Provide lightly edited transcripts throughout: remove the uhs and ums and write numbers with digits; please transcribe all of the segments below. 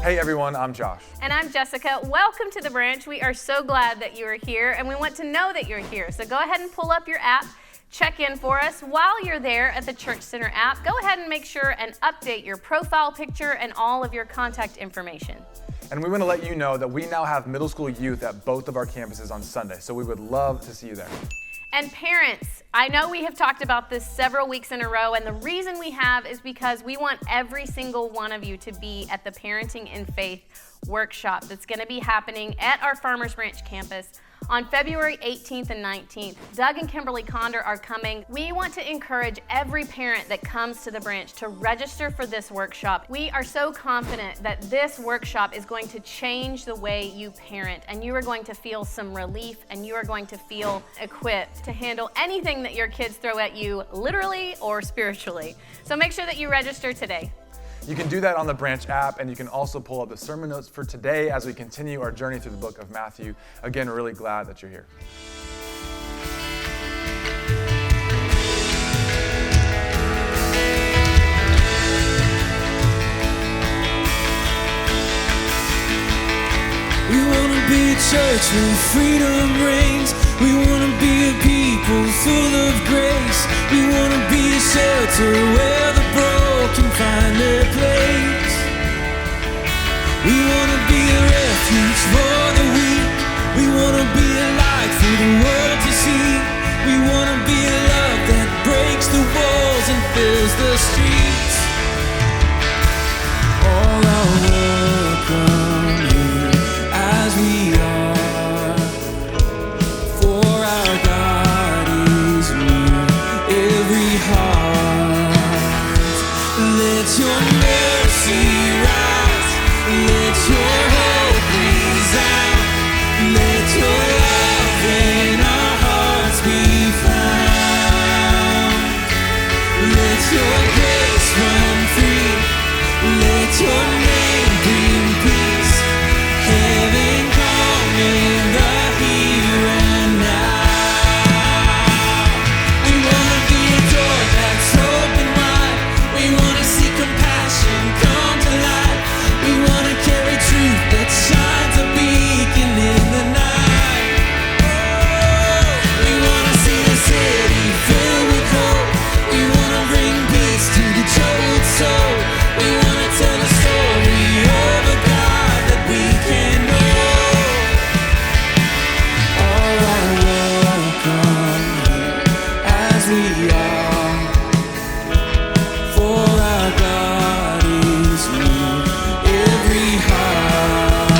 Hey everyone, I'm Josh. And I'm Jessica. Welcome to the branch. We are so glad that you are here, and we want to know that you're here. So go ahead and pull up your app, check in for us. While you're there at the Church Center app, go ahead and make sure and update your profile picture and all of your contact information. And we want to let you know that we now have middle school youth at both of our campuses on Sunday, so we would love to see you there. And parents, I know we have talked about this several weeks in a row, and the reason we have is because we want every single one of you to be at the Parenting in Faith workshop that's going to be happening at our Farmers Branch campus on February 18th and 19th. Doug and Kimberly Condor are coming. We want to encourage every parent that comes to the branch to register for this workshop. We are so confident that this workshop is going to change the way you parent, and you are going to feel some relief, and you are going to feel equipped to handle anything that your kids throw at you, literally or spiritually. So make sure that you register today. You can do that on the Branch app, and you can also pull up the sermon notes for today as we continue our journey through the book of Matthew. Again, really glad that you're here. We want to be a church where freedom reigns. We want to be a people full of grace. We want to be a shelter where the broken find their place. We want to be a refuge for the weak. We want to be a light for the world to see. We want to be a love that breaks the walls and fills the streets. All our welcome here as we are, for our God is near every heart. Let your mercy rise, let your hope resound, let your love in our hearts be found. Let your grace run free, let your name bring peace. Heaven come in the here and now. We want to be a door that's open wide. We want to see compassion come to life. We want to carry truth that shines a beacon in the night. Oh, we want to see the city filled with hope. We want to bring peace to the troubled soul. We want to tell a story of a God that we can know. All are welcome here as we are, for our God is near every heart.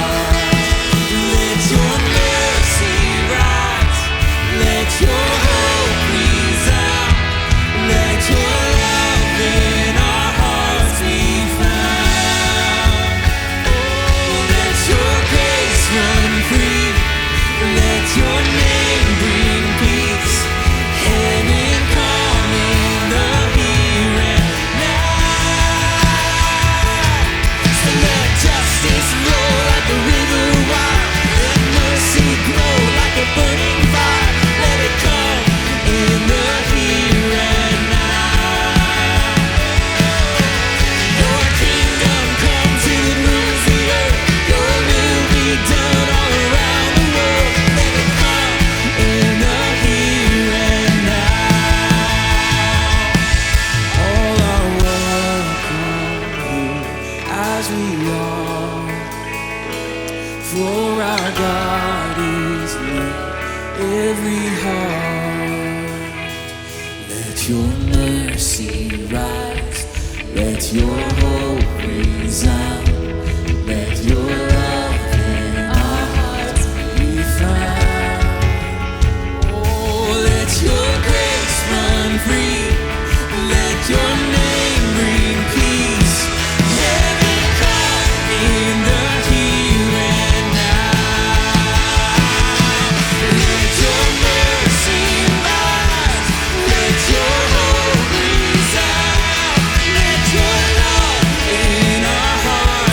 Let your mercy rise, let your hope resound, let your love in our hearts be found. Oh, let your grace run free, let your name bring peace. Heaven come in the here and now. So let justice flow like a river wide, let mercy glow like a burning fire. Let it come in the here and now. Your kingdom come till it rules the earth. Your will be done all around the world. Let it come in the here and now. All are welcome here as we are, for our God is near every heart. Let your mercy rise, let your hope resound, let your love in our hearts be found. Oh, let your grace run free, let your name bring peace. Heaven come in the here and now. Let your mercy rise, let your hope resound, let your love in our hearts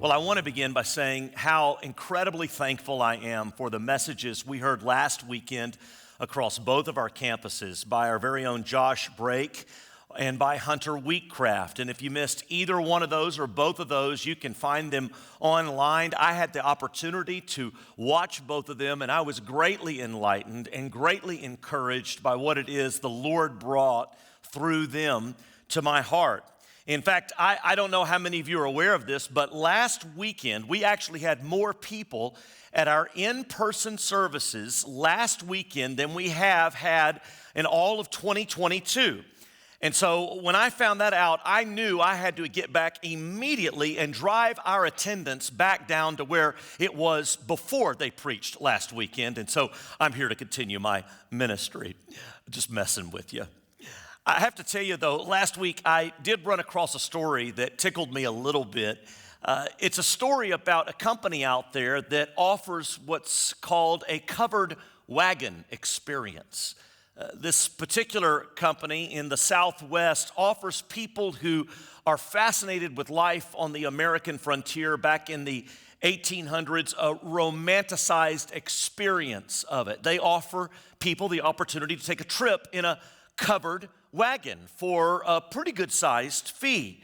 Well, I want to begin by saying how incredibly thankful I am for the messages we heard last weekend across both of our campuses by our very own Josh Brake and by Hunter Wheatcraft. And if you missed either one of those or both of those, you can find them online. I had the opportunity to watch both of them, and I was greatly enlightened and greatly encouraged by what it is the Lord brought through them to my heart. In fact, I don't know how many of you are aware of this, but last weekend we actually had more people at our in-person services last weekend than we have had in all of 2022. And so when I found that out, I knew I had to get back immediately and drive our attendance back down to where it was before they preached last weekend. And so I'm here to continue my ministry. Just messing with you. I have to tell you, though, last week I did run across a story that tickled me a little bit. It's a story about a company out there that offers what's called a covered wagon experience. This particular company in the Southwest offers people who are fascinated with life on the American frontier back in the 1800s a romanticized experience of it. They offer people the opportunity to take a trip in a covered wagon for a pretty good-sized fee.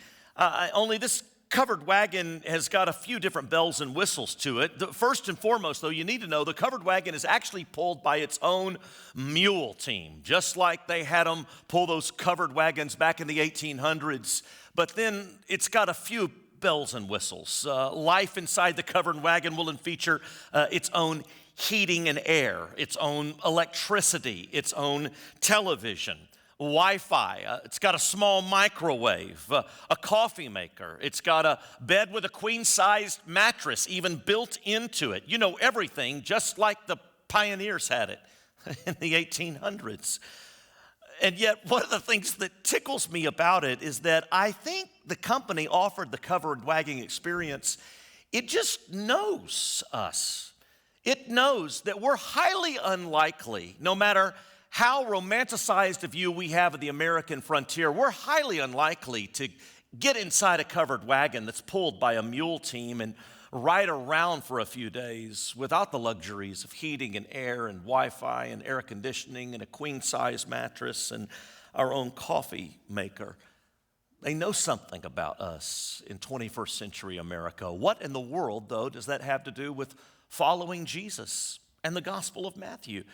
Only this covered wagon has got a few different bells and whistles to it. First and foremost, though, you need to know the covered wagon is actually pulled by its own mule team, just like they had them pull those covered wagons back in the 1800s. But then it's got a few bells and whistles. Life inside the covered wagon will feature its own heating and air, its own electricity, its own television, Wi-Fi. It's got a small microwave, a coffee maker. It's got a bed with a queen-sized mattress even built into it. You know, everything just like the pioneers had it in the 1800s. And yet, one of the things that tickles me about it is that I think the company offered the covered wagon experience. It just knows us. It knows that we're highly unlikely, no matter how romanticized a view we have of the American frontier, we're highly unlikely to get inside a covered wagon that's pulled by a mule team and ride around for a few days without the luxuries of heating and air and Wi-Fi and air conditioning and a queen-size mattress and our own coffee maker. They know something about us in 21st century America. What in the world, though, does that have to do with following Jesus and the Gospel of Matthew?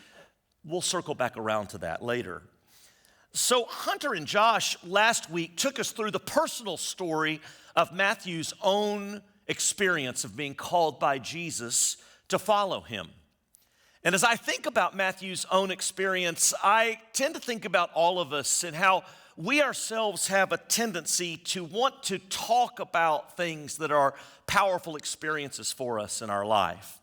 We'll circle back around to that later. So Hunter and Josh last week took us through the personal story of Matthew's own experience of being called by Jesus to follow him. And as I think about Matthew's own experience, I tend to think about all of us and how we ourselves have a tendency to want to talk about things that are powerful experiences for us in our life.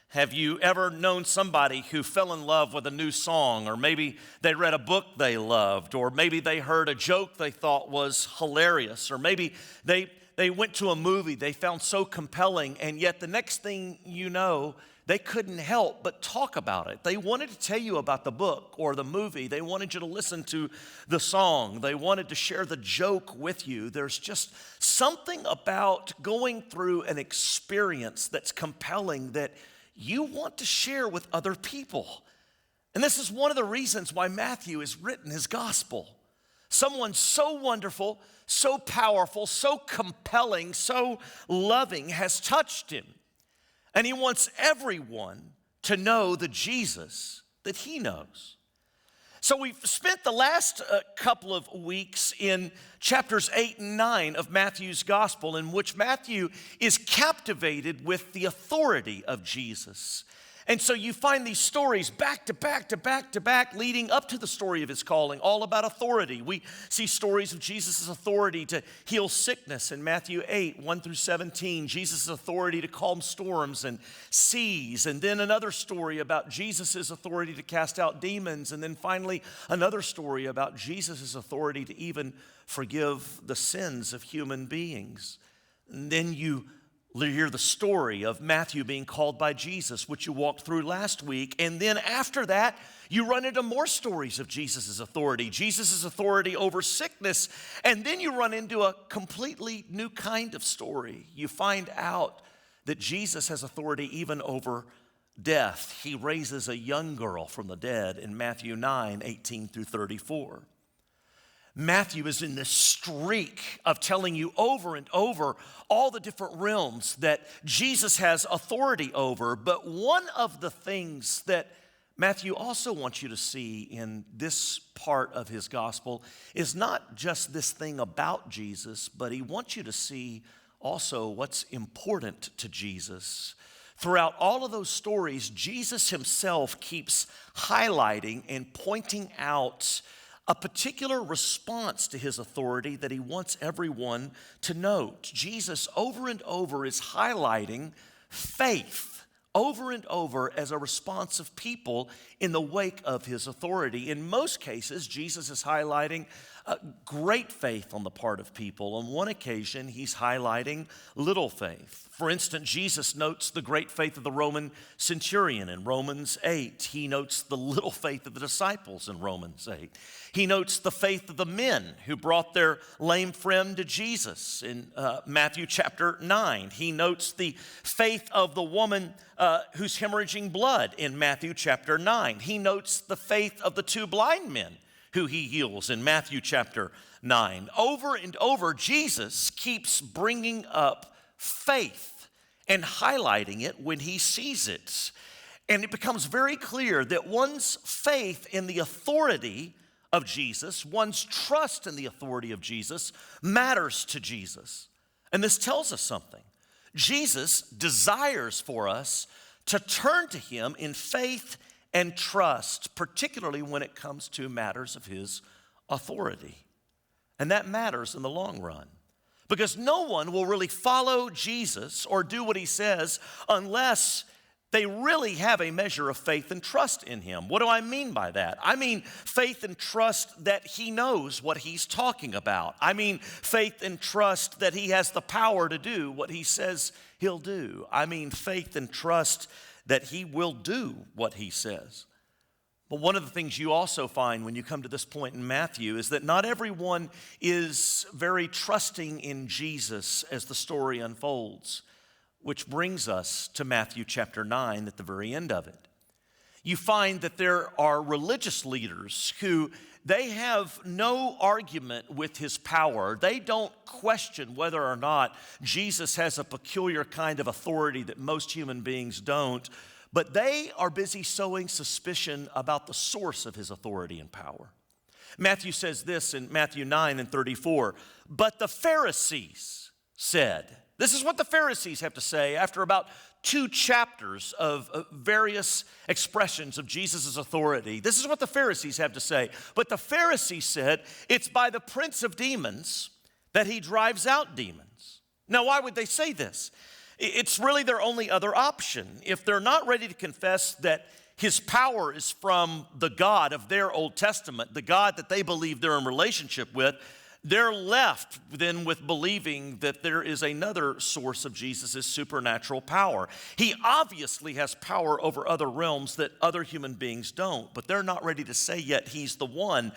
Have you ever known somebody who fell in love with a new song, or maybe they read a book they loved, or maybe they heard a joke they thought was hilarious, or maybe they went to a movie they found so compelling, and yet the next thing you know, they couldn't help but talk about it. They wanted to tell you about the book or the movie. They wanted you to listen to the song. They wanted to share the joke with you. There's just something about going through an experience that's compelling that you want to share with other people. And this is one of the reasons why Matthew has written his gospel. Someone so wonderful, so powerful, so compelling, so loving has touched him. And he wants everyone to know the Jesus that he knows. So we've spent the last couple of weeks in chapters 8 and 9 of Matthew's gospel, in which Matthew is captivated with the authority of Jesus. And so you find these stories back to back to back to back leading up to the story of his calling, all about authority. We see stories of Jesus' authority to heal sickness in Matthew 8, 1 through 17, Jesus' authority to calm storms and seas, and then another story about Jesus' authority to cast out demons, and then finally another story about Jesus' authority to even forgive the sins of human beings. And then you You hear the story of Matthew being called by Jesus, which you walked through last week. And then after that, you run into more stories of Jesus' authority over sickness. And then you run into a completely new kind of story. You find out that Jesus has authority even over death. He raises a young girl from the dead in Matthew 9:18 through 34. Matthew is in this streak of telling you over and over all the different realms that Jesus has authority over. But one of the things that Matthew also wants you to see in this part of his gospel is not just this thing about Jesus, but he wants you to see also what's important to Jesus. Throughout all of those stories, Jesus himself keeps highlighting and pointing out a particular response to his authority that he wants everyone to note. Jesus over and over is highlighting faith over and over as a response of people in the wake of his authority. In most cases, Jesus is highlighting great faith on the part of people. On one occasion, he's highlighting little faith. For instance, Jesus notes the great faith of the Roman centurion in Romans 8. He notes the little faith of the disciples in Romans 8. He notes the faith of the men who brought their lame friend to Jesus in Matthew chapter 9. He notes the faith of the woman who's hemorrhaging blood in Matthew chapter 9. He notes the faith of the two blind men who he heals in Matthew chapter 9. Over and over, Jesus keeps bringing up faith and highlighting it when he sees it. And it becomes very clear that one's faith in the authority of Jesus, one's trust in the authority of Jesus, matters to Jesus. And this tells us something. Jesus desires for us to turn to him in faith and trust, particularly when it comes to matters of his authority. And that matters in the long run, because no one will really follow Jesus or do what he says unless they really have a measure of faith and trust in him. What do I mean by that? I mean faith and trust that he knows what he's talking about. I mean faith and trust that he has the power to do what he says he'll do. I mean faith and trust that he will do what he says. But one of the things you also find when you come to this point in Matthew is that not everyone is very trusting in Jesus as the story unfolds, which brings us to Matthew chapter 9 at the very end of it. You find that there are religious leaders who they have no argument with his power. They don't question whether or not Jesus has a peculiar kind of authority that most human beings don't, but they are busy sowing suspicion about the source of his authority and power. Matthew says this in Matthew 9:34, but the Pharisees said, this is what the Pharisees have to say after about 2 chapters of various expressions of Jesus' authority. This is what the Pharisees have to say. But the Pharisees said, it's by the prince of demons that he drives out demons. Now, why would they say this? It's really their only other option. If they're not ready to confess that his power is from the God of their Old Testament, the God that they believe they're in relationship with, they're left then with believing that there is another source of Jesus' supernatural power. He obviously has power over other realms that other human beings don't, but they're not ready to say yet he's the one.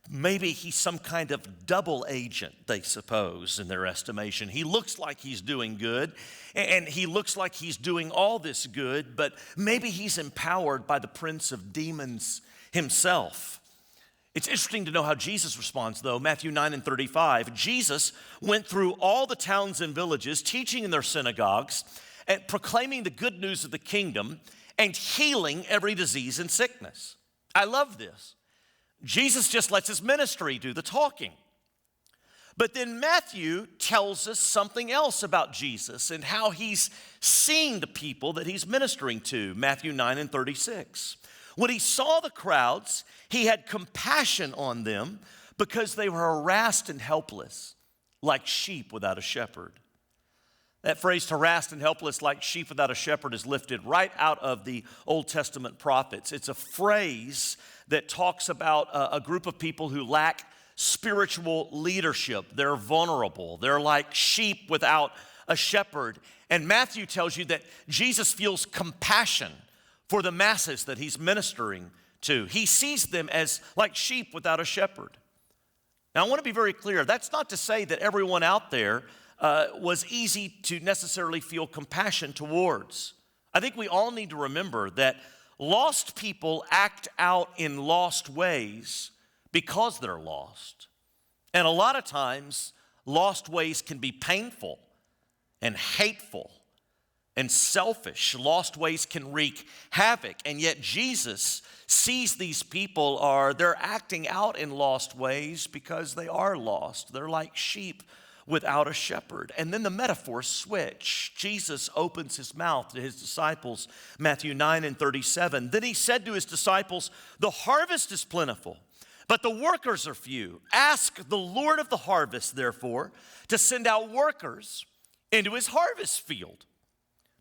Maybe he's some kind of double agent, they suppose, in their estimation. He looks like he's doing good, and he looks like he's doing all this good, but maybe he's empowered by the prince of demons himself. It's interesting to know how Jesus responds, though. Matthew 9:35, Jesus went through all the towns and villages, teaching in their synagogues, and proclaiming the good news of the kingdom, and healing every disease and sickness. I love this. Jesus just lets his ministry do the talking. But then Matthew tells us something else about Jesus and how he's seeing the people that he's ministering to. Matthew 9:36. When he saw the crowds, he had compassion on them because they were harassed and helpless, like sheep without a shepherd. That phrase, harassed and helpless like sheep without a shepherd, is lifted right out of the Old Testament prophets. It's a phrase that talks about a group of people who lack spiritual leadership. They're vulnerable. They're like sheep without a shepherd. And Matthew tells you that Jesus feels compassion for the masses that he's ministering to. He sees them as like sheep without a shepherd. Now, I want to be very clear. That's not to say that everyone out there was easy to necessarily feel compassion towards. I think we all need to remember that lost people act out in lost ways because they're lost. And a lot of times, lost ways can be painful and hateful and selfish. Lost ways can wreak havoc. And yet Jesus sees these people they're acting out in lost ways because they are lost. They're like sheep without a shepherd. And then the metaphors switch. Jesus opens his mouth to his disciples, Matthew 9:37. Then he said to his disciples, "The harvest is plentiful, but the workers are few. Ask the Lord of the harvest, therefore, to send out workers into his harvest field."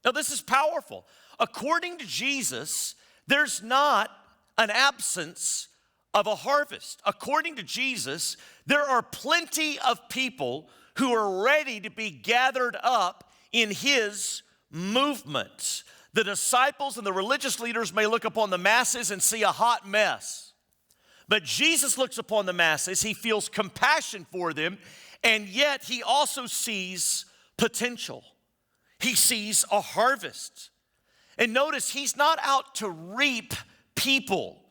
Now, this is powerful. According to Jesus, there's not an absence of a harvest. According to Jesus, there are plenty of people who are ready to be gathered up in his movement. The disciples and the religious leaders may look upon the masses and see a hot mess. But Jesus looks upon the masses, he feels compassion for them, and yet he also sees potential. He sees a harvest. And notice, he's not out to reap people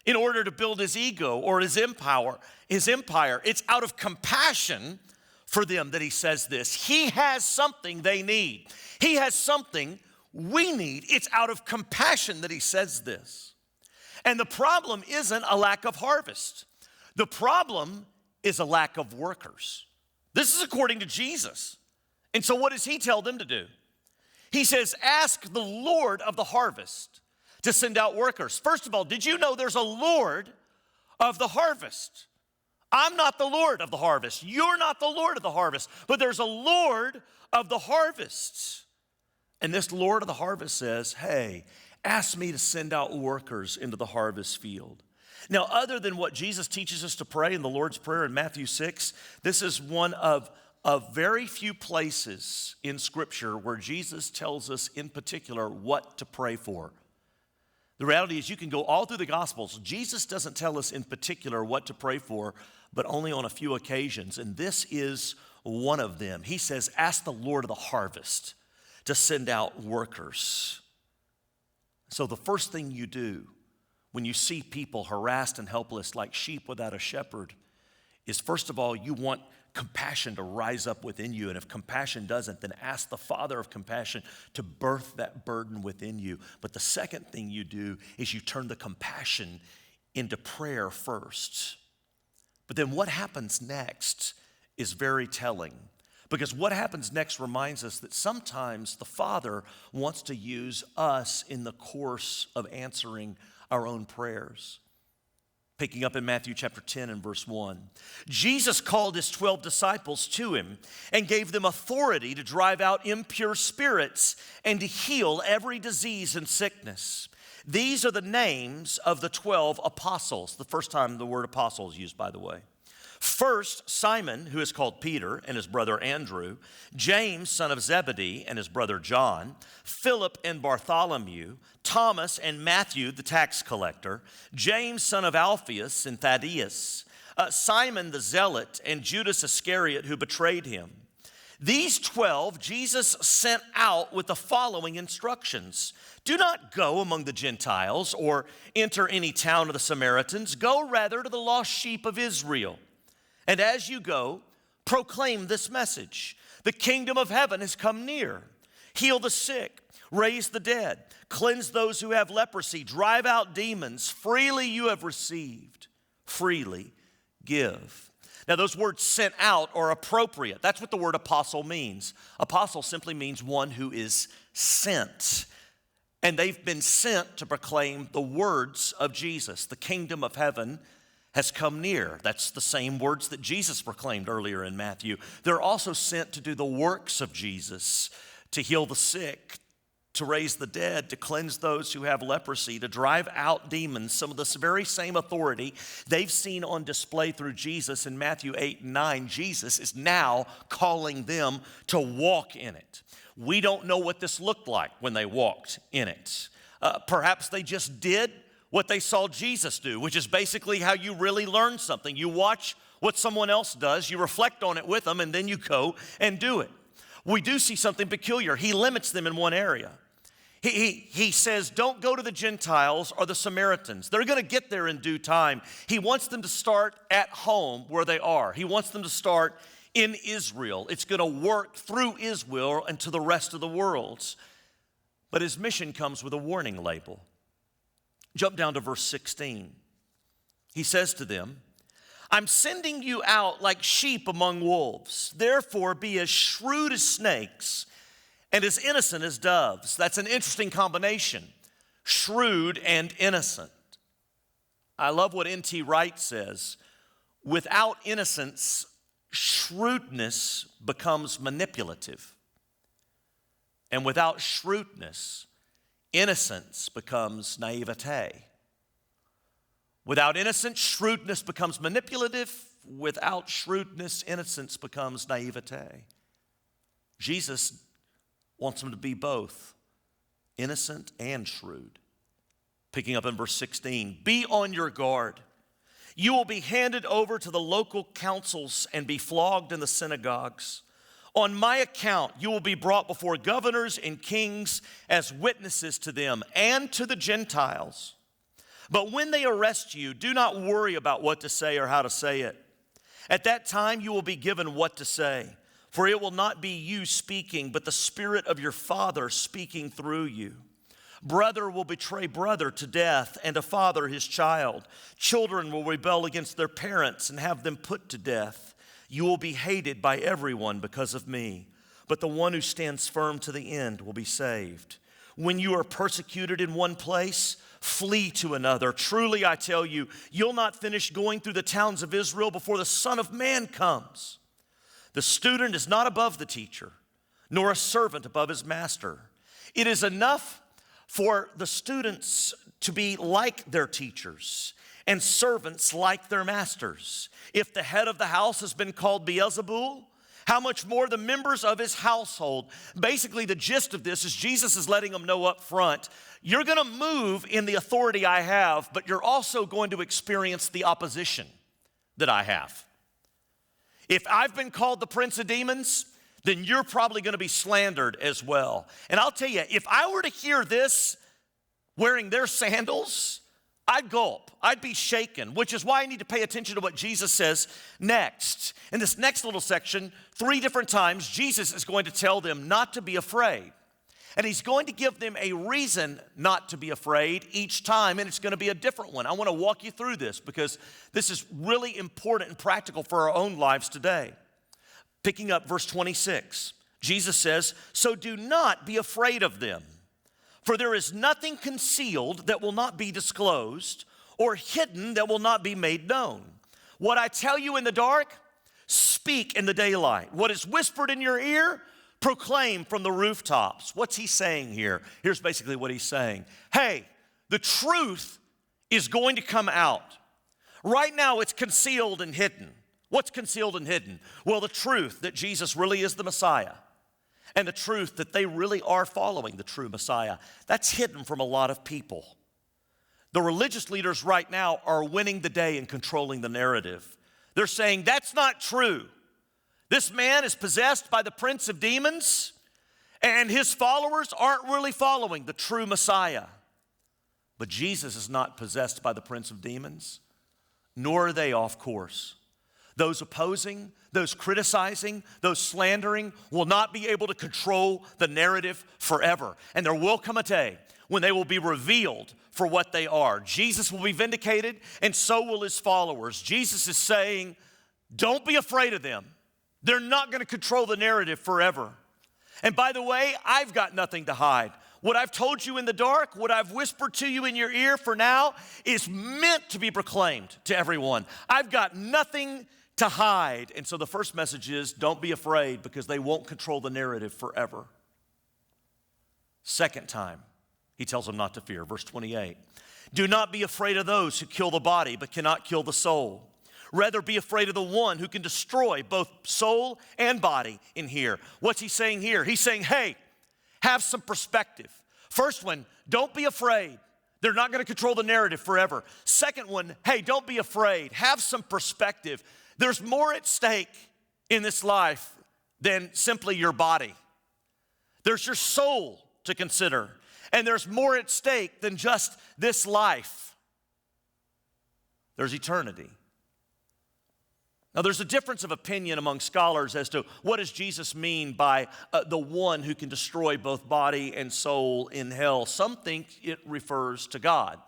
in order to build his ego or his empire. It's out of compassion for them that he says this. He has something they need. He has something we need. It's out of compassion that he says this. And the problem isn't a lack of harvest. The problem is a lack of workers. This is according to Jesus. And so what does he tell them to do? He says, ask the Lord of the harvest to send out workers. First of all, did you know there's a Lord of the harvest? I'm not the Lord of the harvest. You're not the Lord of the harvest. But there's a Lord of the harvest. And this Lord of the harvest says, hey, ask me to send out workers into the harvest field. Now, other than what Jesus teaches us to pray in the Lord's Prayer in Matthew 6, this is one of very few places in Scripture where Jesus tells us in particular what to pray for. The reality is you can go all through the Gospels. Jesus doesn't tell us in particular what to pray for, but only on a few occasions. And this is one of them. He says, ask the Lord of the harvest to send out workers. So the first thing you do when you see people harassed and helpless like sheep without a shepherd is, first of all, you want compassion to rise up within you. And if compassion doesn't, then ask the Father of compassion to birth that burden within you. But the second thing you do is you turn the compassion into prayer first. But then what happens next is very telling. Because what happens next reminds us that sometimes the Father wants to use us in the course of answering our own prayers. Picking up in Matthew chapter 10 and verse 1. Jesus called his 12 disciples to him and gave them authority to drive out impure spirits and to heal every disease and sickness. These are the names of the 12 apostles. The first time the word apostle is used, by the way. First, Simon, who is called Peter, and his brother Andrew, James, son of Zebedee, and his brother John, Philip and Bartholomew, Thomas and Matthew, the tax collector, James, son of Alphaeus and Thaddeus, Simon the zealot, and Judas Iscariot, who betrayed him. These 12 Jesus sent out with the following instructions. Do not go among the Gentiles or enter any town of the Samaritans. Go rather to the lost sheep of Israel. And as you go, proclaim this message. The kingdom of heaven has come near. Heal the sick, raise the dead, cleanse those who have leprosy, drive out demons. Freely you have received, freely give. Now those words sent out are appropriate. That's what the word apostle means. Apostle simply means one who is sent. And they've been sent to proclaim the words of Jesus. The kingdom of heaven has come near. That's the same words that Jesus proclaimed earlier in Matthew. They're also sent to do the works of Jesus, to heal the sick, to raise the dead, to cleanse those who have leprosy, to drive out demons, some of this very same authority they've seen on display through Jesus in Matthew 8 and 9. Jesus is now calling them to walk in it. We don't know what this looked like when they walked in it. Perhaps they just did what they saw Jesus do, which is basically how you really learn something. You watch what someone else does, you reflect on it with them, and then you go and do it. We do see something peculiar. He limits them in one area. He says, don't go to the Gentiles or the Samaritans. They're going to get there in due time. He wants them to start at home where they are. He wants them to start in Israel. It's going to work through Israel and to the rest of the world. But his mission comes with a warning label. Jump down to verse 16. He says to them, I'm sending you out like sheep among wolves. Therefore, be as shrewd as snakes and as innocent as doves. That's an interesting combination, shrewd and innocent. I love what N.T. Wright says. Without innocence, shrewdness becomes manipulative. And without shrewdness, innocence becomes naivete. Without innocence, shrewdness becomes manipulative. Without shrewdness, innocence becomes naivete. Jesus wants them to be both innocent and shrewd. Picking up in verse 16, be on your guard. You will be handed over to the local councils and be flogged in the synagogues. On my account, you will be brought before governors and kings as witnesses to them and to the Gentiles. But when they arrest you, do not worry about what to say or how to say it. At that time, you will be given what to say. For it will not be you speaking, but the Spirit of your Father speaking through you. Brother will betray brother to death, and a father his child. Children will rebel against their parents and have them put to death. You will be hated by everyone because of me, but the one who stands firm to the end will be saved. When you are persecuted in one place, flee to another. Truly, I tell you, you'll not finish going through the towns of Israel before the Son of Man comes. The student is not above the teacher, nor a servant above his master. It is enough for the students to be like their teachers and servants like their masters. If the head of the house has been called Beelzebul, how much more the members of his household? Basically, the gist of this is Jesus is letting them know up front, you're going to move in the authority I have, but you're also going to experience the opposition that I have. If I've been called the prince of demons, then you're probably going to be slandered as well. And I'll tell you, if I were to hear this wearing their sandals, I'd gulp. I'd be shaken, which is why I need to pay attention to what Jesus says next. In this next little section, 3 different times, Jesus is going to tell them not to be afraid. And he's going to give them a reason not to be afraid each time, and it's going to be a different one. I want to walk you through this because this is really important and practical for our own lives today. Picking up verse 26, Jesus says, so do not be afraid of them, for there is nothing concealed that will not be disclosed, or hidden that will not be made known. What I tell you in the dark, speak in the daylight. What is whispered in your ear, proclaim from the rooftops. What's he saying here? Here's basically what he's saying. Hey, the truth is going to come out. Right now it's concealed and hidden. What's concealed and hidden? Well, the truth that Jesus really is the Messiah and the truth that they really are following the true Messiah. That's hidden from a lot of people. The religious leaders right now are winning the day and controlling the narrative. They're saying that's not true. This man is possessed by the prince of demons, and his followers aren't really following the true Messiah. But Jesus is not possessed by the prince of demons, nor are they off course. Those opposing, those criticizing, those slandering will not be able to control the narrative forever. And there will come a day when they will be revealed for what they are. Jesus will be vindicated, and so will his followers. Jesus is saying, don't be afraid of them. They're not going to control the narrative forever. And by the way, I've got nothing to hide. What I've told you in the dark, what I've whispered to you in your ear for now is meant to be proclaimed to everyone. I've got nothing to hide. And so the first message is don't be afraid because they won't control the narrative forever. Second time, he tells them not to fear. Verse 28. Do not be afraid of those who kill the body, but cannot kill the soul. Rather, be afraid of the one who can destroy both soul and body in here. What's he saying here? He's saying, hey, have some perspective. First one, don't be afraid. They're not going to control the narrative forever. Second one, hey, don't be afraid. Have some perspective. There's more at stake in this life than simply your body. There's your soul to consider. And there's more at stake than just this life. There's eternity. Now, there's a difference of opinion among scholars as to what does Jesus mean by the one who can destroy both body and soul in hell. Some think it refers to God.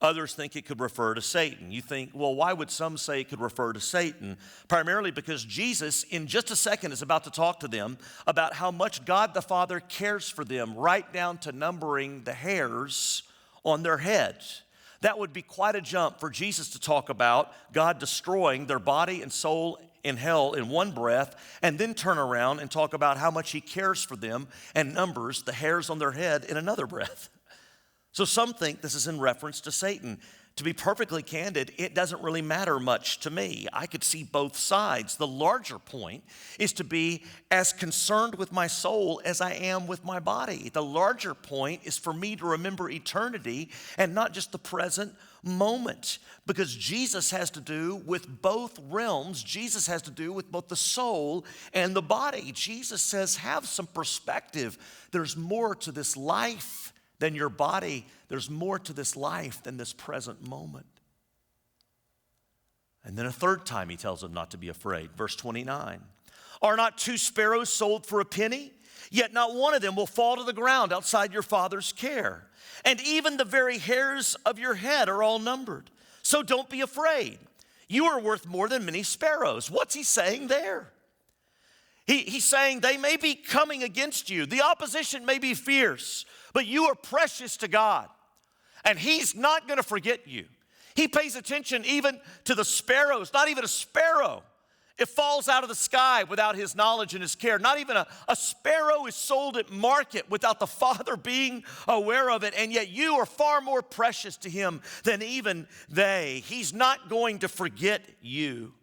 Others think it could refer to Satan. You think, well, why would some say it could refer to Satan? Primarily because Jesus, in just a second, is about to talk to them about how much God the Father cares for them, right down to numbering the hairs on their heads. That would be quite a jump for Jesus to talk about God destroying their body and soul in hell in one breath, and then turn around and talk about how much he cares for them and numbers the hairs on their head in another breath. So some think this is in reference to Satan. To be perfectly candid, it doesn't really matter much to me. I could see both sides. The larger point is to be as concerned with my soul as I am with my body. The larger point is for me to remember eternity and not just the present moment, because Jesus has to do with both realms. Jesus has to do with both the soul and the body. Jesus says, have some perspective. There's more to this life than your body. There's more to this life than this present moment. And then a third time he tells them not to be afraid. Verse 29. Are not 2 sparrows sold for a penny? Yet not one of them will fall to the ground outside your Father's care. And even the very hairs of your head are all numbered. So don't be afraid. You are worth more than many sparrows. What's he saying there? He's saying they may be coming against you. The opposition may be fierce, but you are precious to God. And he's not going to forget you. He pays attention even to the sparrows. Not even a sparrow, it falls out of the sky without his knowledge and his care. Not even a sparrow is sold at market without the Father being aware of it. And yet you are far more precious to him than even they. He's not going to forget you.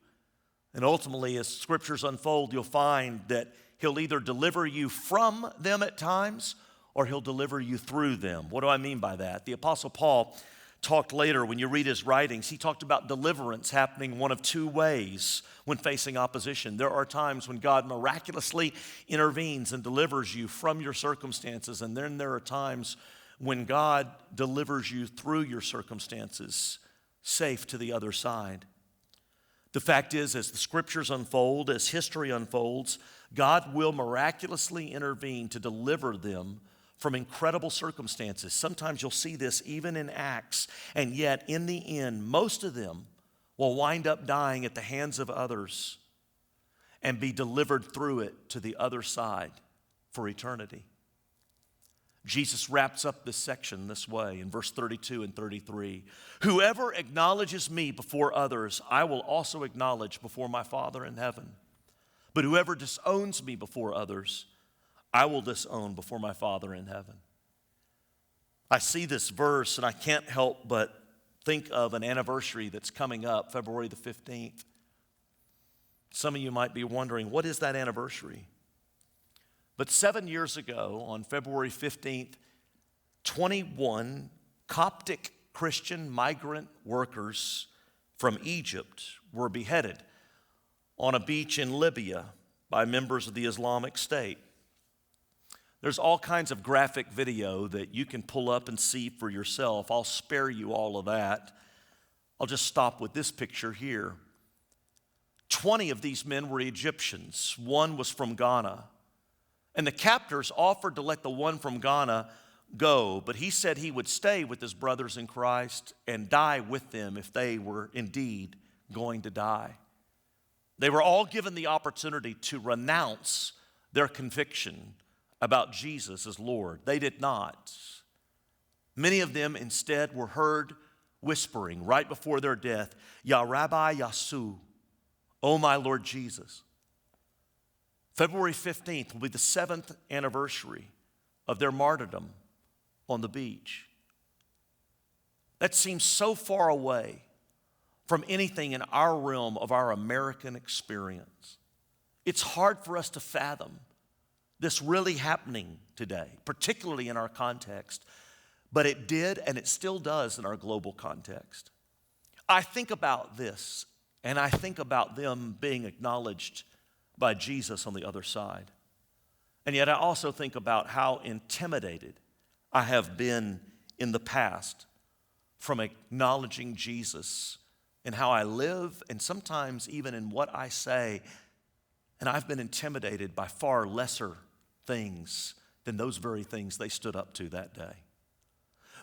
And ultimately, as scriptures unfold, you'll find that he'll either deliver you from them at times or he'll deliver you through them. What do I mean by that? The Apostle Paul talked later, when you read his writings, he talked about deliverance happening one of two ways when facing opposition. There are times when God miraculously intervenes and delivers you from your circumstances, and then there are times when God delivers you through your circumstances, safe to the other side. The fact is, as the scriptures unfold, as history unfolds, God will miraculously intervene to deliver them from incredible circumstances. Sometimes you'll see this even in Acts, and yet in the end, most of them will wind up dying at the hands of others and be delivered through it to the other side for eternity. Jesus wraps up this section this way in verse 32 and 33. Whoever acknowledges me before others, I will also acknowledge before my Father in heaven. But whoever disowns me before others, I will disown before my Father in heaven. I see this verse and I can't help but think of an anniversary that's coming up, February the 15th. Some of you might be wondering, what is that anniversary? But 7 years ago, on February 15th, 21 Coptic Christian migrant workers from Egypt were beheaded on a beach in Libya by members of the Islamic State. There's all kinds of graphic video that you can pull up and see for yourself. I'll spare you all of that. I'll just stop with this picture here. 20 of these men were Egyptians. One was from Ghana. And the captors offered to let the one from Ghana go, but he said he would stay with his brothers in Christ and die with them if they were indeed going to die. They were all given the opportunity to renounce their conviction about Jesus as Lord. They did not. Many of them instead were heard whispering right before their death, Ya Rabbi Yasu, O my Lord Jesus. February 15th will be the 7th anniversary of their martyrdom on the beach. That seems so far away from anything in our realm of our American experience. It's hard for us to fathom this really happening today, particularly in our context. But it did, and it still does in our global context. I think about this, and I think about them being acknowledged by Jesus on the other side. And yet I also think about how intimidated I have been in the past from acknowledging Jesus in how I live and sometimes even in what I say. And I've been intimidated by far lesser things than those very things they stood up to that day.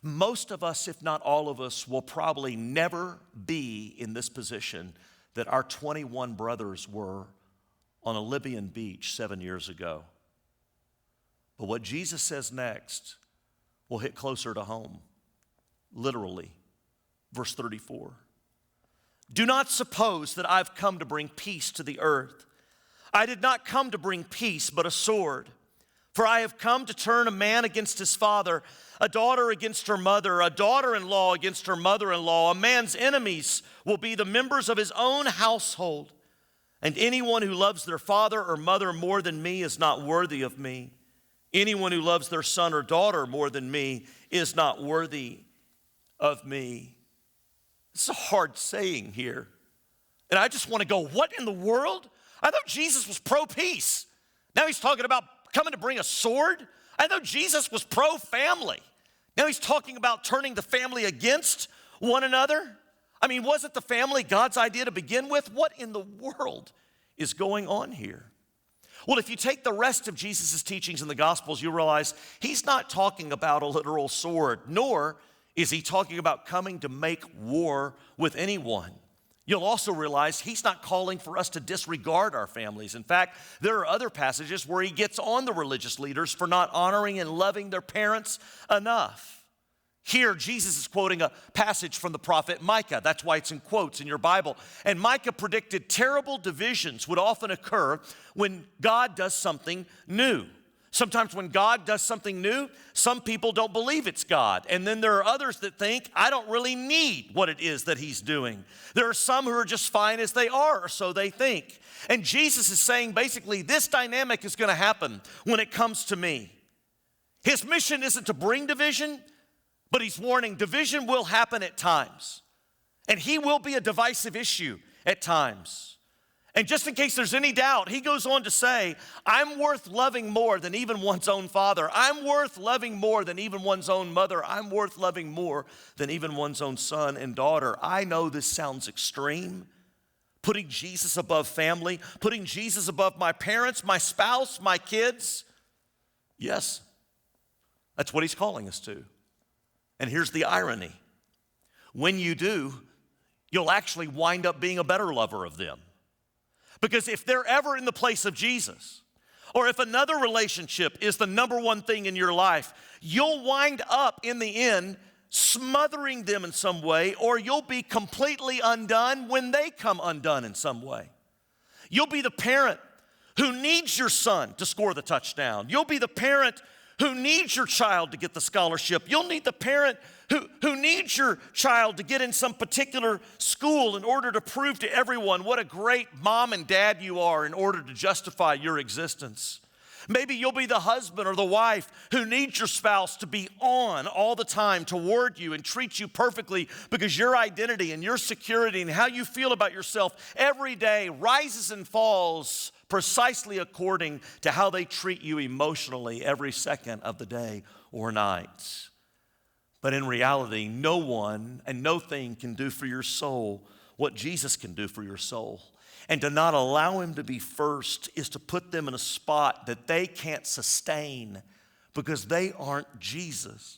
Most of us, if not all of us, will probably never be in this position that our 21 brothers were on a Libyan beach 7 years ago. But what Jesus says next will hit closer to home, literally. Verse 34. Do not suppose that I've come to bring peace to the earth. I did not come to bring peace, but a sword. For I have come to turn a man against his father, a daughter against her mother, a daughter-in-law against her mother-in-law. A man's enemies will be the members of his own household. And anyone who loves their father or mother more than me is not worthy of me. Anyone who loves their son or daughter more than me is not worthy of me. It's a hard saying here. And I just want to go, what in the world? I thought Jesus was pro-peace. Now he's talking about coming to bring a sword. I thought Jesus was pro-family. Now he's talking about turning the family against one another. I mean, wasn't the family God's idea to begin with? What in the world is going on here? Well, if you take the rest of Jesus' teachings in the Gospels, you realize he's not talking about a literal sword, nor is he talking about coming to make war with anyone. You'll also realize he's not calling for us to disregard our families. In fact, there are other passages where he gets on the religious leaders for not honoring and loving their parents enough. Here, Jesus is quoting a passage from the prophet Micah. That's why it's in quotes in your Bible. And Micah predicted terrible divisions would often occur when God does something new. Sometimes when God does something new, some people don't believe it's God. And then there are others that think, I don't really need what it is that he's doing. There are some who are just fine as they are, or so they think. And Jesus is saying basically this dynamic is going to happen when it comes to me. His mission isn't to bring division, but he's warning division will happen at times. And he will be a divisive issue at times. And just in case there's any doubt, he goes on to say, I'm worth loving more than even one's own father. I'm worth loving more than even one's own mother. I'm worth loving more than even one's own son and daughter. I know this sounds extreme. Putting Jesus above family, putting Jesus above my parents, my spouse, my kids. Yes, that's what he's calling us to. And here's the irony. When you do, you'll actually wind up being a better lover of them. Because if they're ever in the place of Jesus, or if another relationship is the number one thing in your life, you'll wind up in the end smothering them in some way, or you'll be completely undone when they come undone in some way. You'll be the parent who needs your son to score the touchdown. You'll be the parent who needs your child to get the scholarship. You'll need the parent who needs your child to get in some particular school in order to prove to everyone what a great mom and dad you are in order to justify your existence. Maybe you'll be the husband or the wife who needs your spouse to be on all the time toward you and treat you perfectly because your identity and your security and how you feel about yourself every day rises and falls precisely according to how they treat you emotionally every second of the day or night. But in reality, no one and no thing can do for your soul what Jesus can do for your soul. And to not allow him to be first is to put them in a spot that they can't sustain because they aren't Jesus.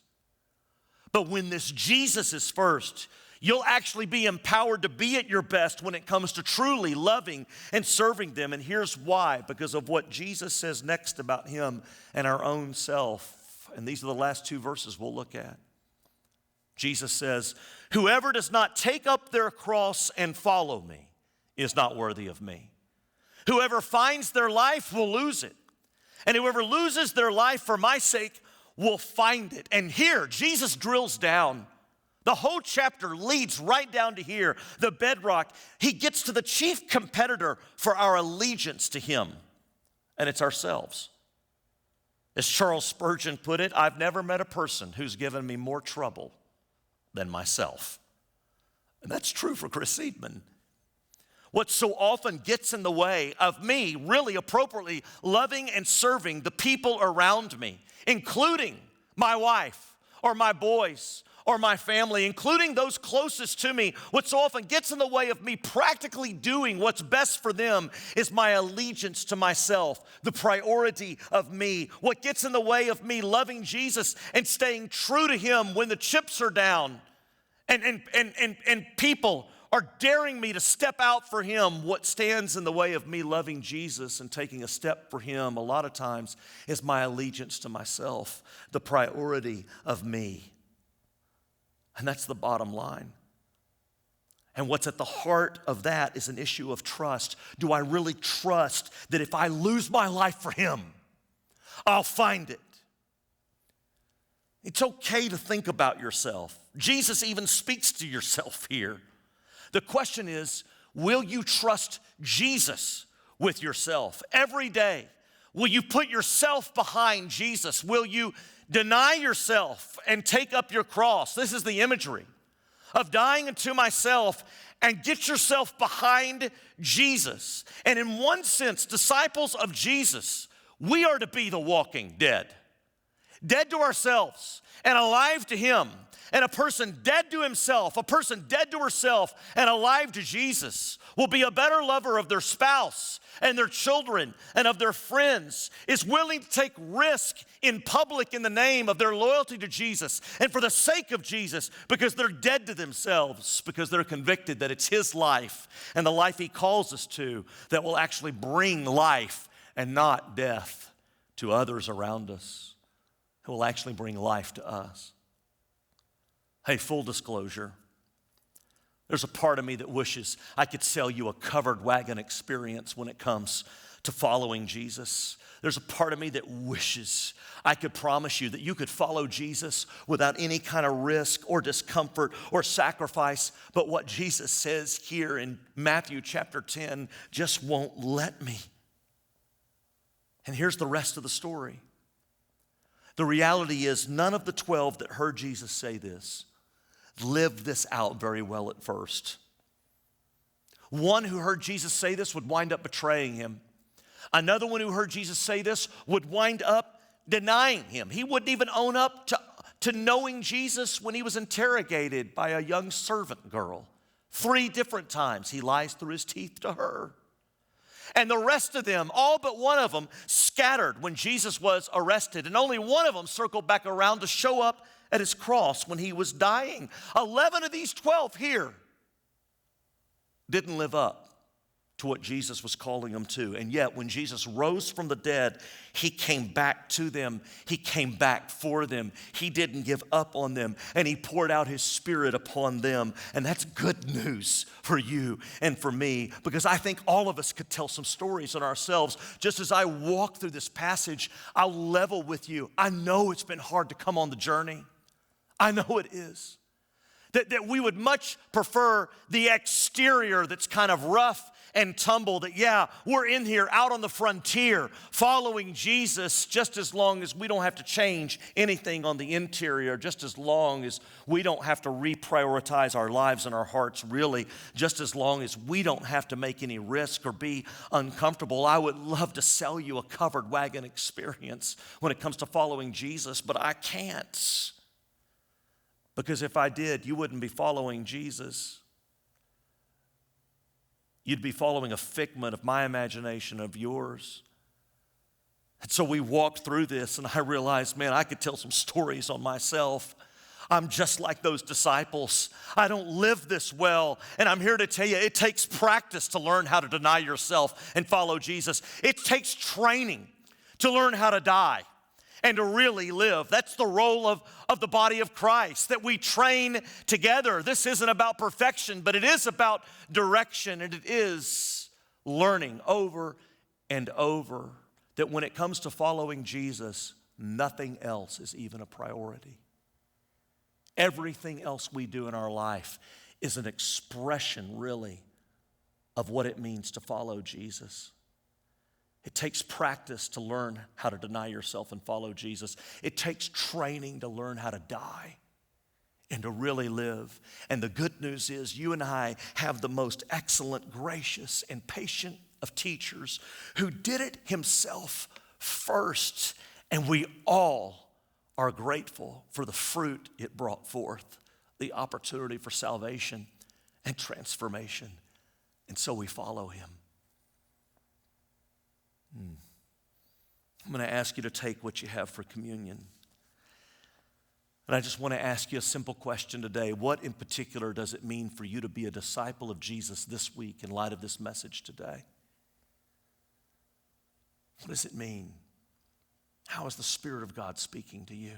But when this Jesus is first, you'll actually be empowered to be at your best when it comes to truly loving and serving them. And here's why, because of what Jesus says next about him and our own self. And these are the last two verses we'll look at. Jesus says, whoever does not take up their cross and follow me is not worthy of me. Whoever finds their life will lose it. And whoever loses their life for my sake will find it. And here, Jesus drills down. The whole chapter leads right down to here, the bedrock. He gets to the chief competitor for our allegiance to him, and it's ourselves. As Charles Spurgeon put it, I've never met a person who's given me more trouble than myself. And that's true for Chris Seidman. What so often gets in the way of me really appropriately loving and serving the people around me, including my wife or my boys or my family, including those closest to me, what so often gets in the way of me practically doing what's best for them is my allegiance to myself, the priority of me. What gets in the way of me loving Jesus and staying true to him when the chips are down and people are daring me to step out for him. What stands in the way of me loving Jesus and taking a step for him a lot of times is my allegiance to myself, the priority of me. And that's the bottom line. And what's at the heart of that is an issue of trust. Do I really trust that if I lose my life for him, I'll find it? It's okay to think about yourself. Jesus even speaks to yourself here. The question is, will you trust Jesus with yourself every day? Will you put yourself behind Jesus? Will you deny yourself and take up your cross? This is the imagery of dying unto myself and get yourself behind Jesus. And in one sense, disciples of Jesus, we are to be the walking dead. Dead to ourselves and alive to him. And a person dead to himself, a person dead to herself and alive to Jesus will be a better lover of their spouse and their children and of their friends, is willing to take risk in public in the name of their loyalty to Jesus and for the sake of Jesus, because they're dead to themselves, because they're convicted that it's his life and the life he calls us to that will actually bring life and not death to others around us, who will actually bring life to us. Hey, full disclosure, there's a part of me that wishes I could sell you a covered wagon experience when it comes to following Jesus. There's a part of me that wishes I could promise you that you could follow Jesus without any kind of risk or discomfort or sacrifice. But what Jesus says here in Matthew chapter 10 just won't let me. And here's the rest of the story. The reality is none of the 12 that heard Jesus say this lived this out very well at first. One who heard Jesus say this would wind up betraying him. Another one who heard Jesus say this would wind up denying him. He wouldn't even own up to knowing Jesus when he was interrogated by a young servant girl. 3 different times he lies through his teeth to her. And the rest of them, all but one of them, scattered when Jesus was arrested. And only one of them circled back around to show up at his cross when he was dying. 11 of these 12 here didn't live up to what Jesus was calling them to. And yet, when Jesus rose from the dead, he came back to them. He came back for them. He didn't give up on them, and he poured out his Spirit upon them. And that's good news for you and for me, because I think all of us could tell some stories on ourselves. Just as I walk through this passage, I'll level with you. I know it's been hard to come on the journey. I know it is. That we would much prefer the exterior that's kind of rough and tumble, that yeah, we're in here out on the frontier following Jesus just as long as we don't have to change anything on the interior, just as long as we don't have to reprioritize our lives and our hearts, really, just as long as we don't have to make any risk or be uncomfortable. I would love to sell you a covered wagon experience when it comes to following Jesus, but I can't. Because if I did, you wouldn't be following Jesus. You'd be following a figment of my imagination, of yours. And so we walked through this, and I realized, man, I could tell some stories on myself. I'm just like those disciples. I don't live this well. And I'm here to tell you, it takes practice to learn how to deny yourself and follow Jesus. It takes training to learn how to die and to really live. That's the role of the body of Christ, that we train together. This isn't about perfection, but it is about direction, and it is learning over and over that when it comes to following Jesus, nothing else is even a priority. Everything else we do in our life is an expression, really, of what it means to follow Jesus. It takes practice to learn how to deny yourself and follow Jesus. It takes training to learn how to die and to really live. And the good news is you and I have the most excellent, gracious, and patient of teachers who did it himself first. And we all are grateful for the fruit it brought forth, the opportunity for salvation and transformation. And so we follow him. I'm going to ask you to take what you have for communion. And I just want to ask you a simple question today. What in particular does it mean for you to be a disciple of Jesus this week in light of this message today? What does it mean? How is the Spirit of God speaking to you?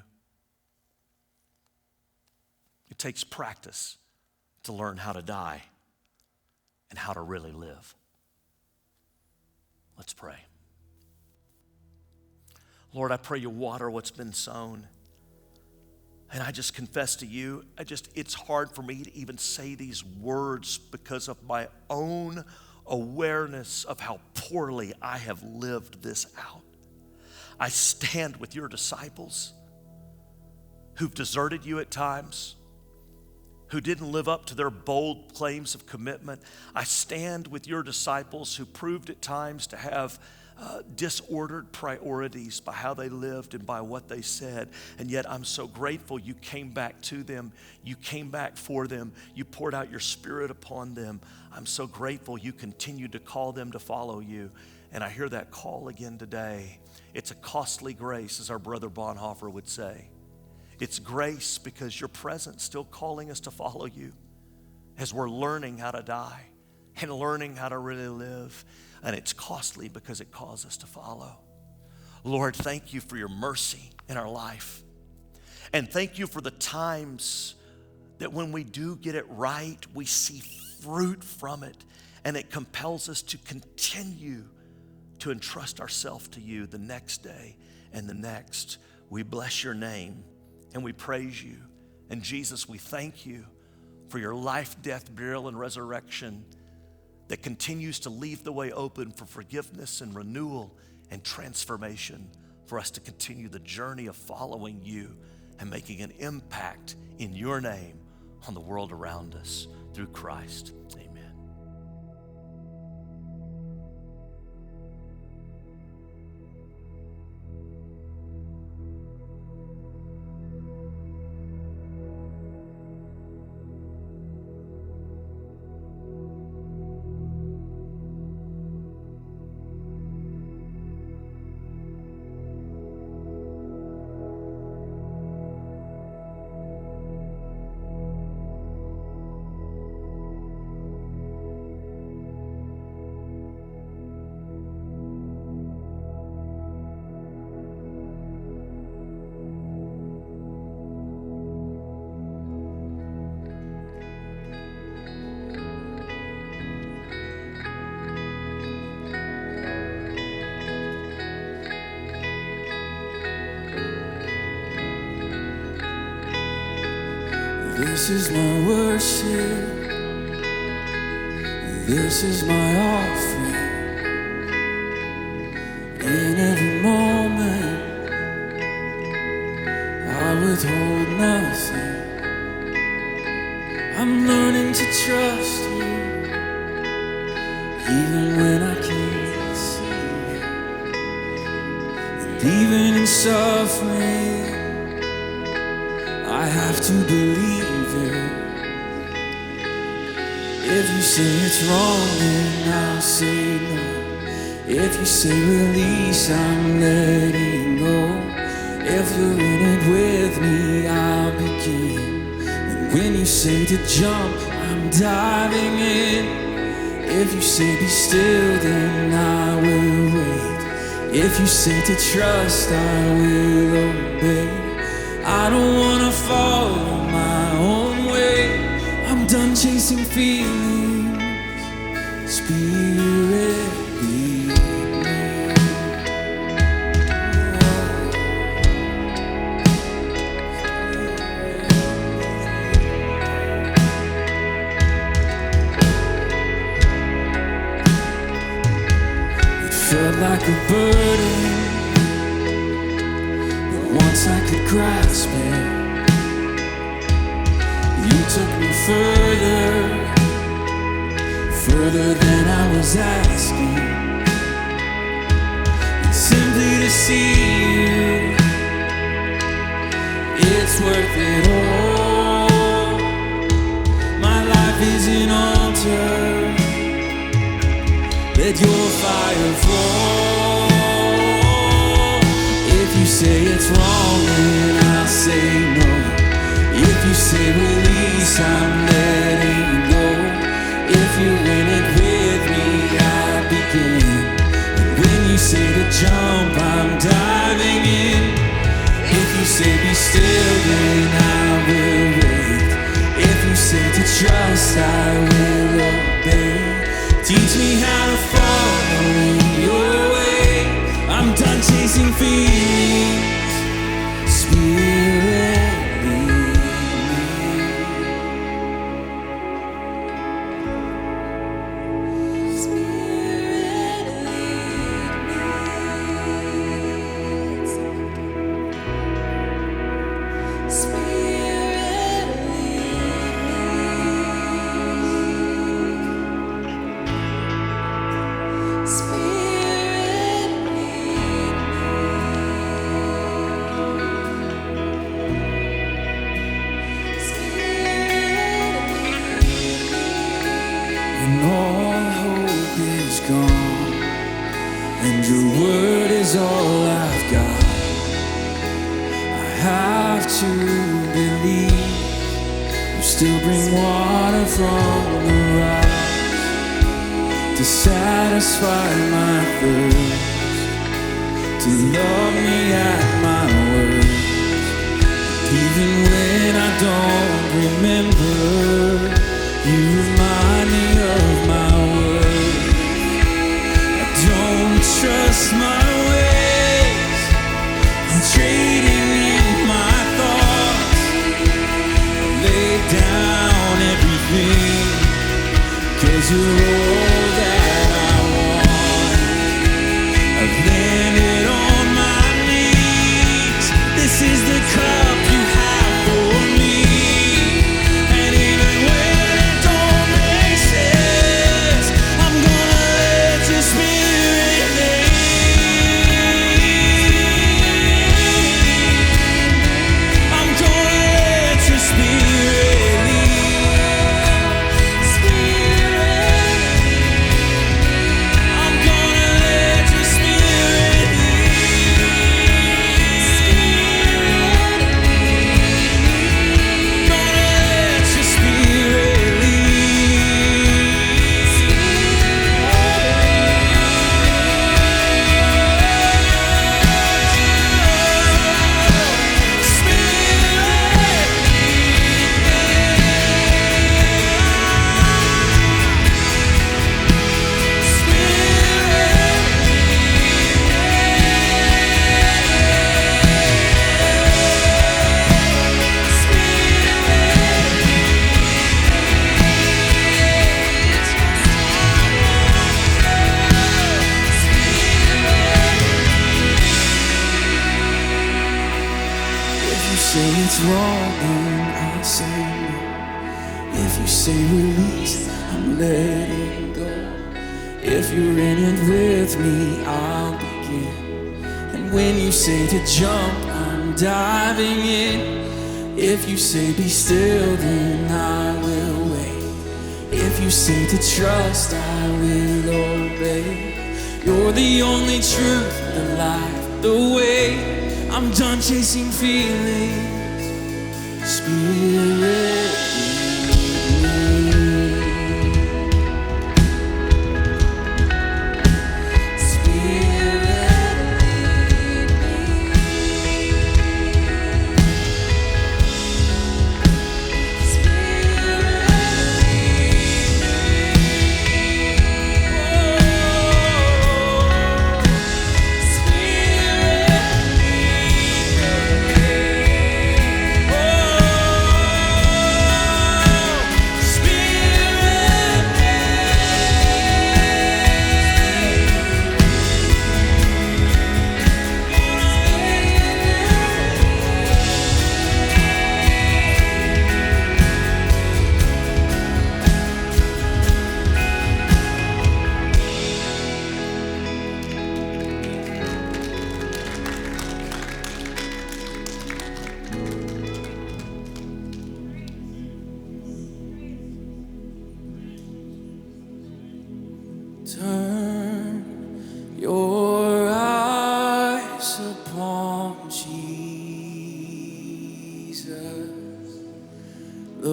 It takes practice to learn how to die and how to really live. Let's pray. Lord, I pray you water what's been sown. And I just confess to you, it's hard for me to even say these words because of my own awareness of how poorly I have lived this out. I stand with your disciples who've deserted you at times, who didn't live up to their bold claims of commitment. I stand with your disciples who proved at times to have disordered priorities by how they lived and by what they said. And yet I'm so grateful you came back to them. You came back for them. You poured out your Spirit upon them. I'm so grateful you continued to call them to follow you. And I hear that call again today. It's a costly grace, as our brother Bonhoeffer would say. It's grace because you're present, still calling us to follow you as we're learning how to die and learning how to really live. And it's costly because it calls us to follow. Lord, thank you for your mercy in our life. And thank you for the times that when we do get it right, we see fruit from it. And it compels us to continue to entrust ourselves to you the next day and the next. We bless your name and we praise you. And Jesus, we thank you for your life, death, burial, and resurrection that continues to leave the way open for forgiveness and renewal and transformation for us to continue the journey of following you and making an impact in your name on the world around us through Christ. Amen. This is my worship, this is my offering. In every moment, I withhold nothing. I'm learning to trust you, even when I can't see. And even in suffering, I have to believe it. If you say it's wrong, then I'll say no. If you say release, I'm letting go. If you're in it with me, I'll begin. And when you say to jump, I'm diving in. If you say be still, then I will wait. If you say to trust, I will obey. I don't wanna follow my own way. I'm done chasing feelings. Spirit, lead me. like a burden, but once I could grasp it, you took me further than I was asking. And simply to see you, it's worth it all. My life is an altar. Let your fire fall. If you say it's wrong, then I'll say no. If you say release, I'm letting go. If you're in it with me, I'll begin. And when you say to jump, I'm diving in. If you say be still, then I will wait. If you say to trust, I will obey. Teach me how to follow your way. I'm done chasing feelings. Spirit, lead me. Spirit, lead me. Spirit, lead me. Spirit, lead when all hope is gone and your word is all I've got, I have to believe you still bring water from the rock to satisfy my thirst, to love me at my word. Even when I don't remember, you remind me of my word. I don't trust my ways. I'm trading in my thoughts. I lay down everything, 'cause you're all that I want. I've landed on my knees. This is the cup you have for me. And even when it don't make sense, I'm gonna let your spirit lead. I'm gonna let your spirit lead. Spirit, I'm gonna let your spirit lead. Gonna let your spirit If you say it's wrong, then I'll say no. If you say release, I'm letting go. If you're in it with me, I'll begin. And when you say to jump, I'm diving in. If you say be still, then I will wait. If you say to trust, I will obey. You're the only truth, the life, the way. I'm done chasing feelings. Spirit,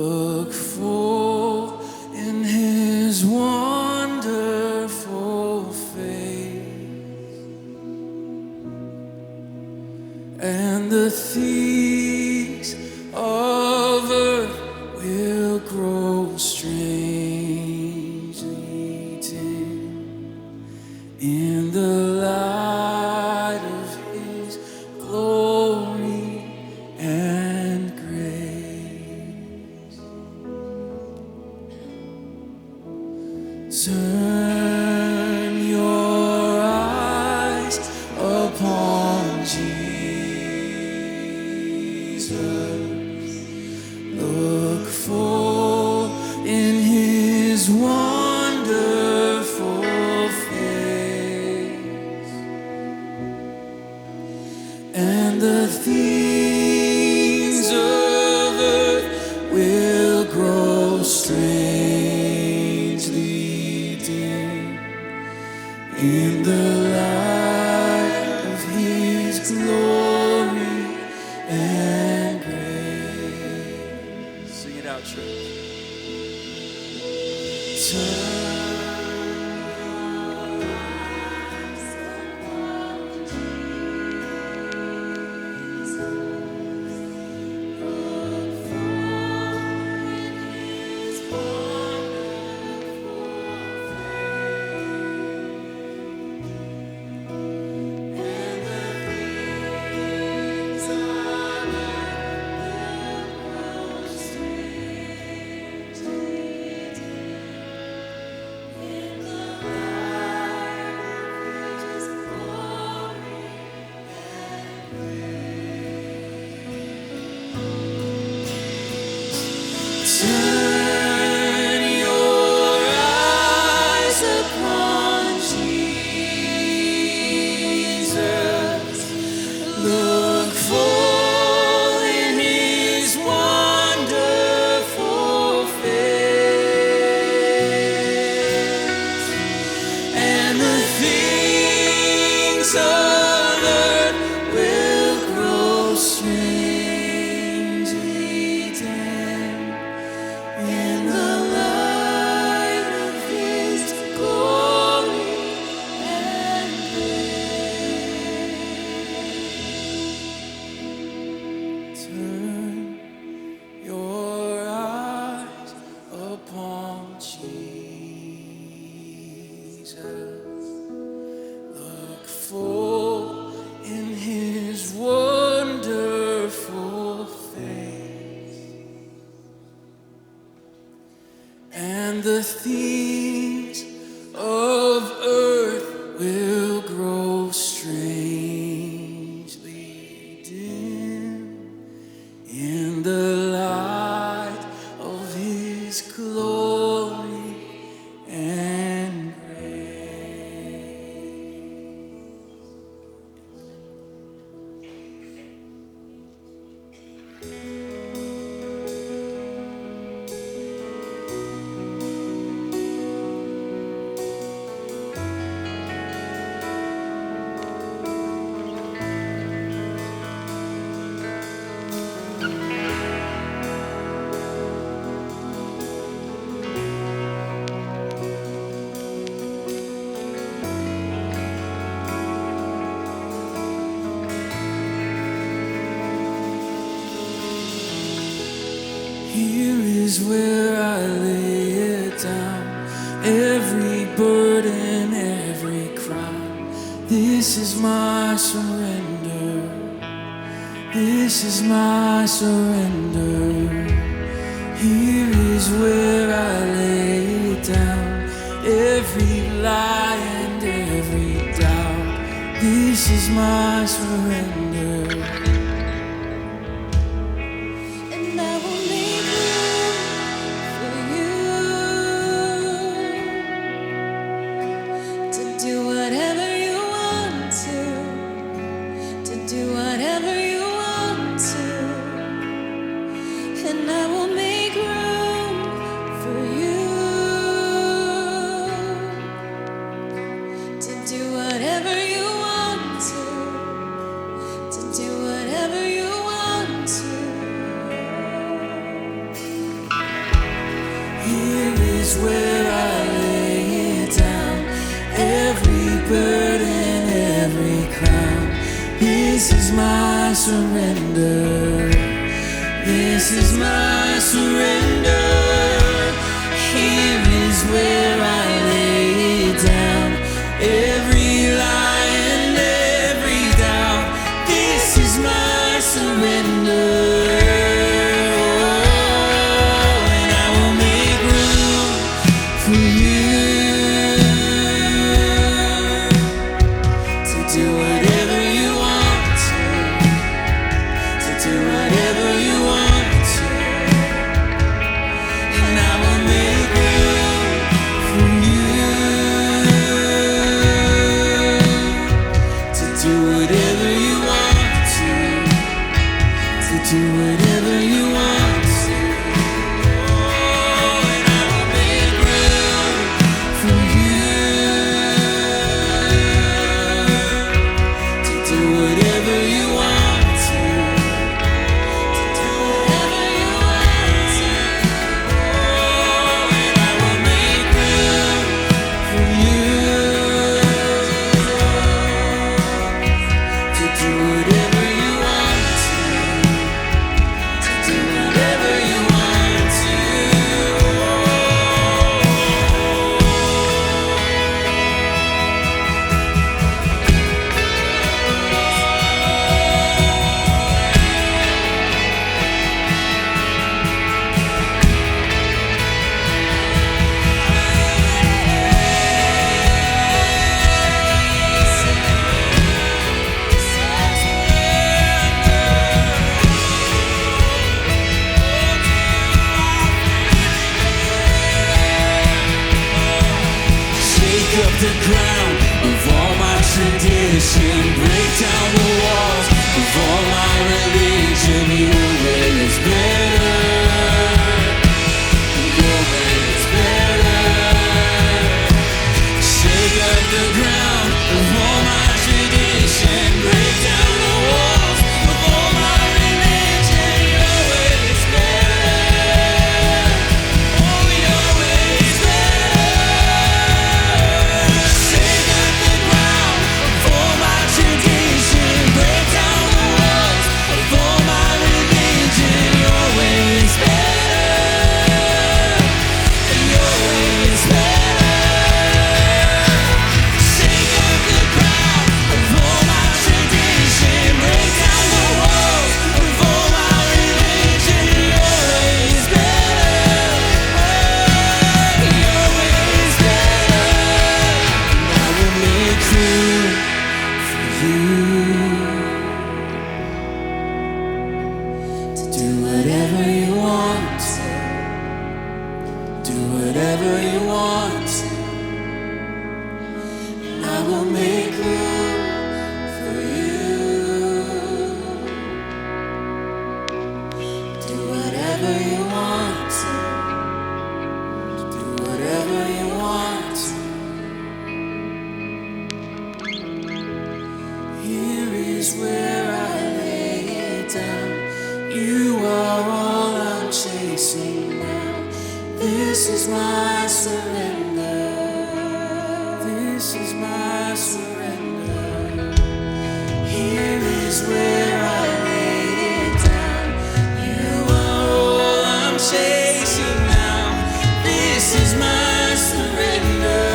Look full in his wonderful face, and the things of earth will grow strangely dim in the light of his glory and grace. Turn your eyes upon Jesus. Look full in his wonderful face, and the things of earth will grow strangely dim in the light of his glory and grace. Sing it out, church. Turn your eyes upon Jesus. Look full in his wonderful face, and the things of earth will grow strangely dim in the light of his glory and grace. Turn your eyes upon Jesus. Look full in his wonderful face, and the things of earth will grow strangely dim in the light of his glory and grace. Here is where I lay it down, every burden, every crown. This is my surrender. This is my surrender. Here is where I lay it down, every lie and every doubt. This is my surrender. And I will make room for you to do whatever you want to do whatever you want to. And I will make room for you to do whatever you want to. Here is where I lay it down. Every burden, every crown. This is my surrender. This is my surrender. Here is where I lay it down. Every lie and every doubt. This is my surrender. And I will make room for you to do whatever you want to do whatever you want to. And I will make room for you to do whatever you want to do whatever you want to. Oh, and I will make room for you to do whatever you want to do whatever you want to. Oh, and I will make room for you to do whatever you want to do whatever you want to. Shake up the ground of all my tradition. Break down the walls of all my religion. Your way is better. Your way is better. Shake up the ground of all my tradition. Break down the walls of all my religion. Your way is better. Oh, your way is better. Shake up the ground of all my tradition. Break down the walls of all my religion. Your way is better. Your way is better. Shake up the ground of all my tradition. Break down the walls of all my religion. Your way is better. Your way is better. I will make room for you to do whatever you want to do whatever you want to. And I will make room for you. Do whatever you want to do whatever you want to. Here is where I lay it down. You are all I'm chasing now. This is my surrender. This is my surrender. Here is where I lay it down. You are all I'm chasing now. This is my surrender.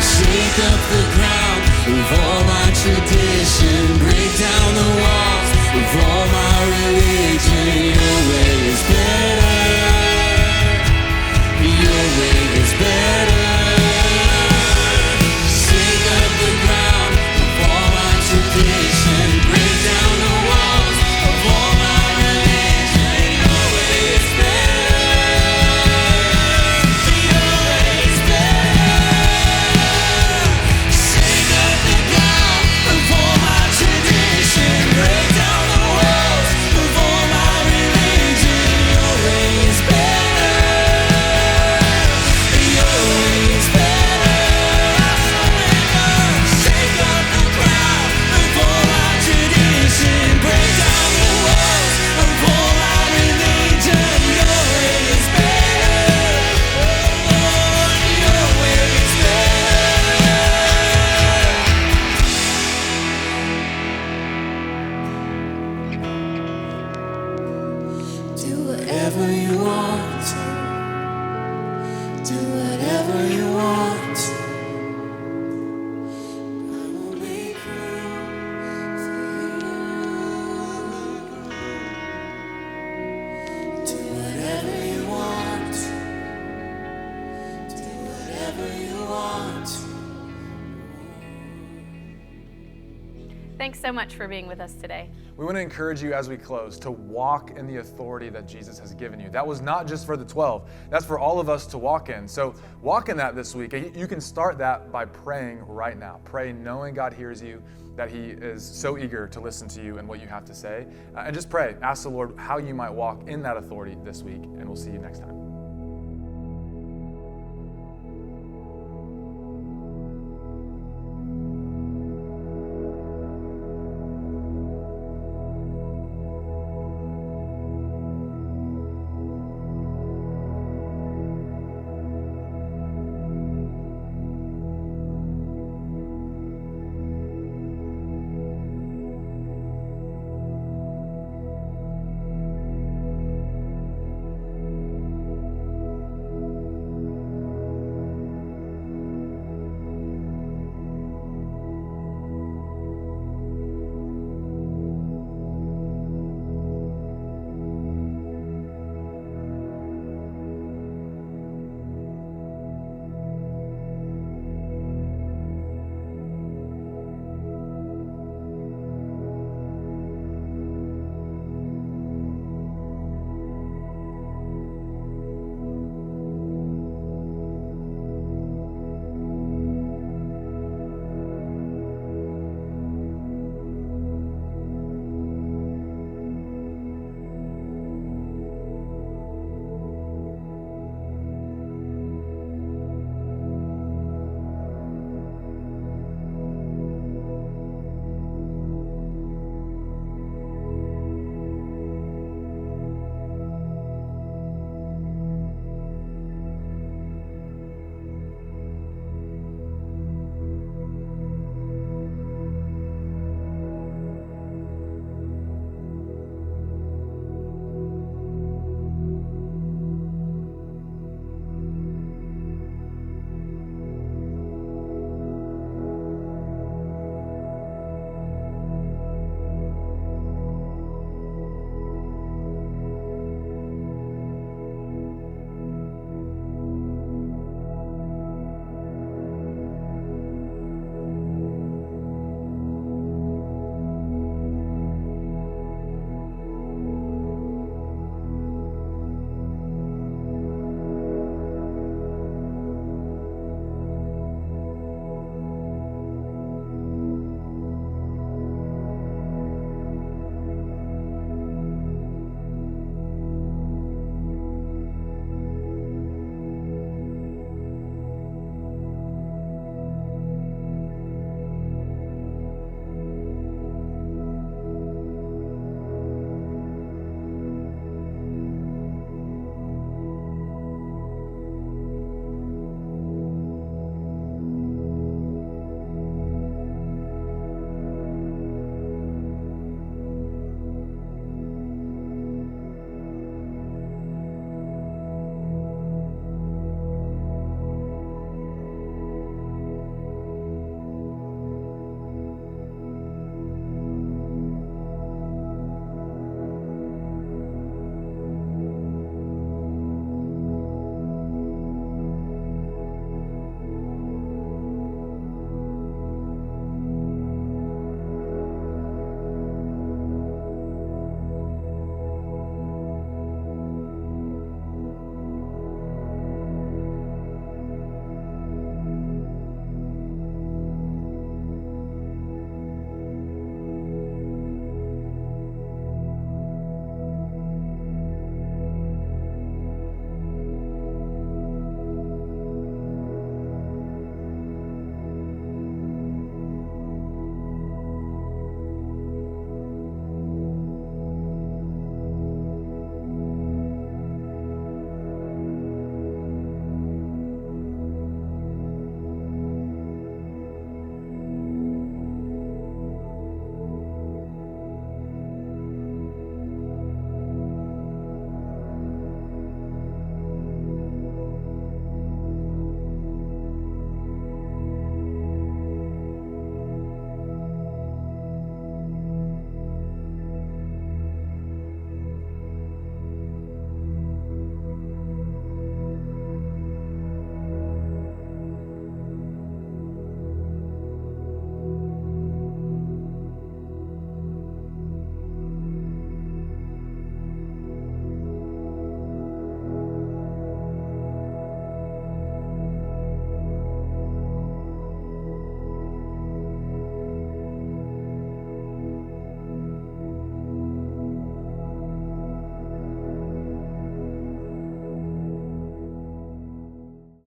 Shake up the ground of all my tradition. Break down the walls of all my religion. Your way is better. Your way is better. Shake up the ground whatever you want to. Do whatever you want to. I will make room for you. Do whatever you want to. Do whatever you want to. Thanks so much for being with us today. We want to encourage you as we close to walk in the authority that Jesus has given you. That was not just for the 12. That's for all of us to walk in. So walk in that this week. You can start that by praying right now. Pray knowing God hears you, that he is so eager to listen to you and what you have to say. And just pray. Ask the Lord how you might walk in that authority this week, and we'll see you next time.